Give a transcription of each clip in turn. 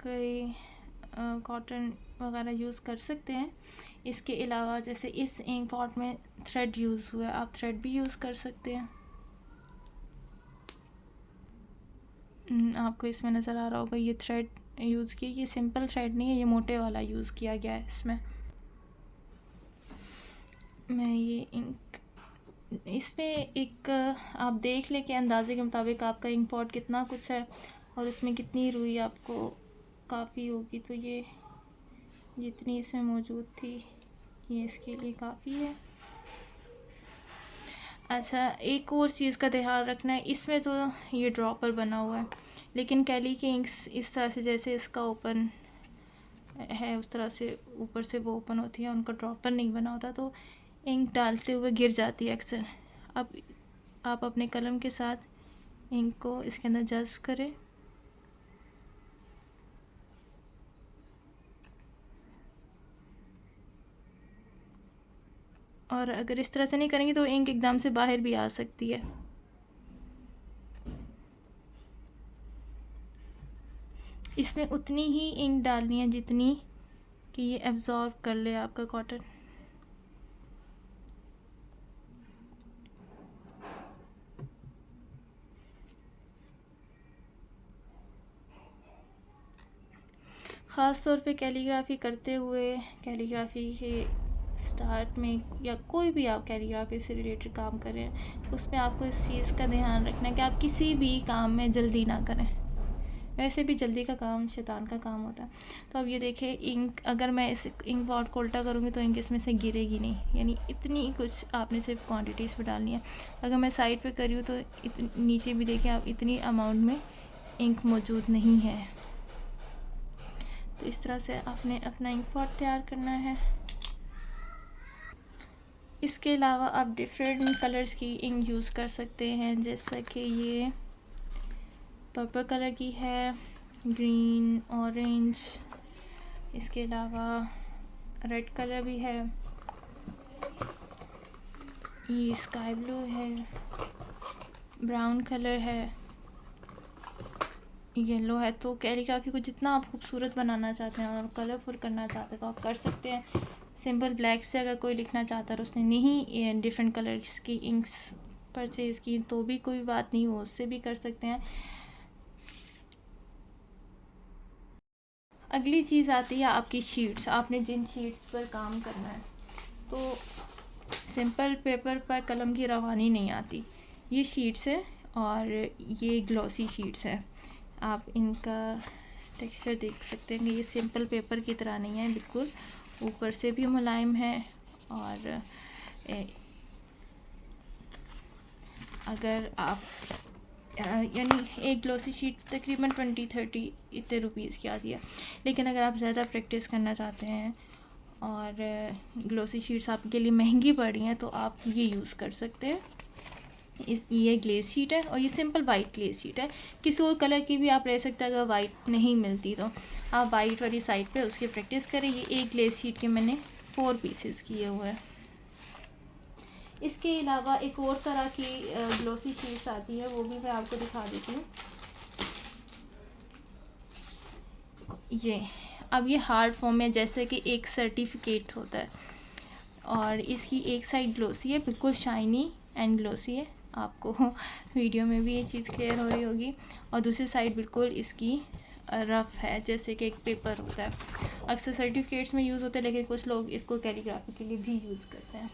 कोई कॉटन वगैरह यूज़ कर सकते हैं। इसके अलावा जैसे इस इंक पॉट में थ्रेड यूज़ हुआ है, आप थ्रेड भी यूज़ कर सकते हैं। आपको इसमें नज़र आ रहा होगा ये थ्रेड यूज़ किया, ये सिंपल थ्रेड नहीं है, ये मोटे वाला यूज़ किया गया है इसमें। मैं ये इंक इसमें एक आप देख लें कि अंदाजे के मुताबिक आपका इंक पॉट कितना कुछ है और इसमें कितनी रुई आपको काफ़ी होगी, तो ये जितनी इसमें मौजूद थी ये इसके लिए काफ़ी है। अच्छा, एक और चीज़ का ध्यान रखना है, इसमें तो ये ड्रॉपर बना हुआ है, लेकिन कैली के इंक्स इस तरह से जैसे इसका ओपन है उस तरह से ऊपर से वो ओपन होती है, उनका ड्रॉपर नहीं बना होता, तो इंक डालते हुए गिर जाती है अक्सर। अब आप अपने कलम के साथ इंक को इसके अंदर जज्ब करें और अगर इस तरह से नहीं करेंगे तो इंक एकदम से बाहर भी आ सकती है। इसमें उतनी ही इंक डालनी है जितनी कि ये एब्ज़ॉर्ब कर ले आपका कॉटन। ख़ास तौर पे कैलीग्राफी करते हुए, कैलीग्राफी के स्टार्ट में या कोई भी आप कैलीग्राफी से रिलेटेड काम करें, उसमें आपको इस चीज़ का ध्यान रखना है कि आप किसी भी काम में जल्दी ना करें। वैसे भी जल्दी का काम शैतान का काम होता है। तो अब ये देखें इंक, अगर मैं इस इंक पॉट को उल्टा करूँगी तो इंक इसमें से गिरेगी नहीं, यानी इतनी कुछ आपने सिर्फ क्वांटिटीज़ पे डालनी है। अगर मैं साइड पे करी हूँ तो नीचे भी देखें आप, इतनी अमाउंट में इंक मौजूद नहीं है। तो इस तरह से आपने अपना इंक पॉट तैयार करना है। इसके अलावा आप डिफरेंट कलर्स की इंक यूज़ कर सकते हैं, जैसा कि ये पर्पल कलर की है, ग्रीन, ऑरेंज, इसके अलावा रेड कलर भी है, ये स्काई ब्लू है, ब्राउन कलर है, येलो है। तो कैलीग्राफी को जितना आप खूबसूरत बनाना चाहते हैं और कलरफुल करना चाहते हैं तो आप कर सकते हैं। सिंपल ब्लैक से अगर कोई लिखना चाहता है और उसने नहीं डिफरेंट कलर्स की इंक्स परचेज़ की तो भी कोई बात नहीं, वो उससे भी कर सकते हैं। अगली चीज़ आती है आपकी शीट्स, आपने जिन शीट्स पर काम करना है। तो सिंपल पेपर पर कलम की रवानी नहीं आती। ये शीट्स हैं और ये ग्लॉसी शीट्स हैं। आप इनका टेक्सचर देख सकते हैं कि ये सिंपल पेपर की तरह नहीं है, बिल्कुल ऊपर से भी मुलायम है। और अगर आप यानी एक ग्लॉसी शीट तकरीबन 20-30 इतने रुपीज़ की आती है, लेकिन अगर आप ज़्यादा प्रैक्टिस करना चाहते हैं और ग्लॉसी शीट्स आपके लिए महंगी पड़ रही हैं तो आप ये यूज़ कर सकते हैं। ये ग्लेज शीट है और ये सिंपल वाइट ग्लेज शीट है। किसी और कलर की भी आप ले सकते हैं, अगर वाइट नहीं मिलती तो आप वाइट वाली साइड पे उसकी प्रैक्टिस करें। ये एक ग्लेज शीट के मैंने 4 पीसेस किए हुए हैं। इसके अलावा एक और तरह की ग्लॉसी शीट्स आती है, वो भी मैं आपको दिखा देती हूँ। ये अब ये हार्ड फॉर्म में जैसे कि एक सर्टिफिकेट होता है और इसकी एक साइड ग्लॉसी है, बिल्कुल शाइनी एंड ग्लॉसी है, आपको वीडियो में भी ये चीज़ क्लियर हो रही होगी, और दूसरी साइड बिल्कुल इसकी रफ़ है जैसे कि एक पेपर होता है। अक्सर सर्टिफिकेट्स में यूज़ होता है, लेकिन कुछ लोग इसको कैलीग्राफी के लिए भी यूज़ करते हैं।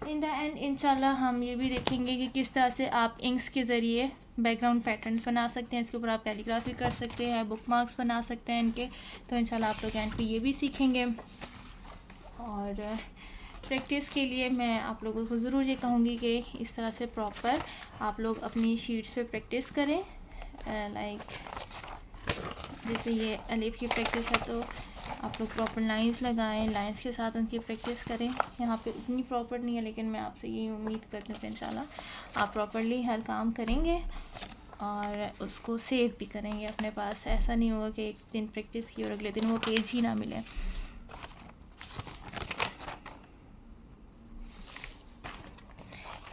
इन द एंड इंशाल्लाह हम ये भी देखेंगे कि किस तरह से आप इंक्स के ज़रिए बैकग्राउंड पैटर्न बना सकते हैं, इसके ऊपर आप कैलीग्राफी कर सकते हैं, बुक मार्क्स बना सकते हैं इनके। तो इंशाल्लाह आप लोग एंड पे ये भी सीखेंगे। और प्रैक्टिस के लिए मैं आप लोगों को ज़रूर ये कहूँगी कि इस तरह से प्रॉपर आप लोग अपनी शीट्स पे प्रैक्टिस करें। लाइक जैसे ये अलिफ की प्रैक्टिस है तो आप लोग प्रॉपर लाइंस लगाएं, लाइंस के साथ उनकी प्रैक्टिस करें। यहाँ पे उतनी प्रॉपर नहीं है, लेकिन मैं आपसे ये उम्मीद करती हूँ कि इंशाल्लाह आप प्रॉपरली हर काम करेंगे और उसको सेव भी करेंगे अपने पास। ऐसा नहीं होगा कि एक दिन प्रैक्टिस की और अगले दिन वो पेज ही ना मिले।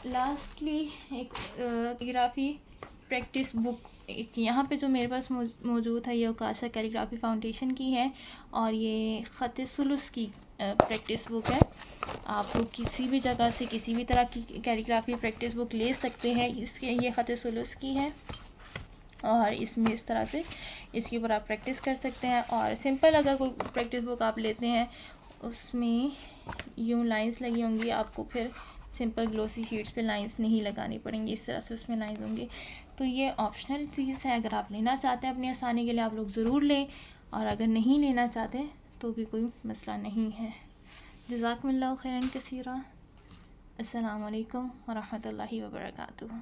लास्टली एक कैलीग्राफी प्रैक्टिस बुक यहाँ पे जो मेरे पास मौजूद है, ये उकाशा कैलीग्राफी फाउंडेशन की है और ये ख़त सुलुस की प्रैक्टिस बुक है। आप लोग किसी भी जगह से किसी भी तरह की कैलीग्राफी प्रैक्टिस बुक ले सकते हैं। इसके ये ख़त सुलुस की है और इसमें इस तरह से इसके ऊपर आप प्रैक्टिस कर सकते हैं। और सिंपल अगर कोई प्रैक्टिस बुक आप लेते हैं, उसमें यूँ लाइंस लगी होंगी, आपको फिर सिंपल ग्लोसी शीट्स पे लाइंस नहीं लगानी पड़ेंगी, इस तरह से उसमें लाइंस होंगी। तो ये ऑप्शनल चीज़ है, अगर आप लेना चाहते हैं अपनी आसानी के लिए आप लोग ज़रूर लें, और अगर नहीं लेना चाहते तो भी कोई मसला नहीं है। जज़ाकुमुल्लाहु खैरन कसीरा। अस्सलामु अलैकुम व रहमतुल्लाहि व बरकातुहू।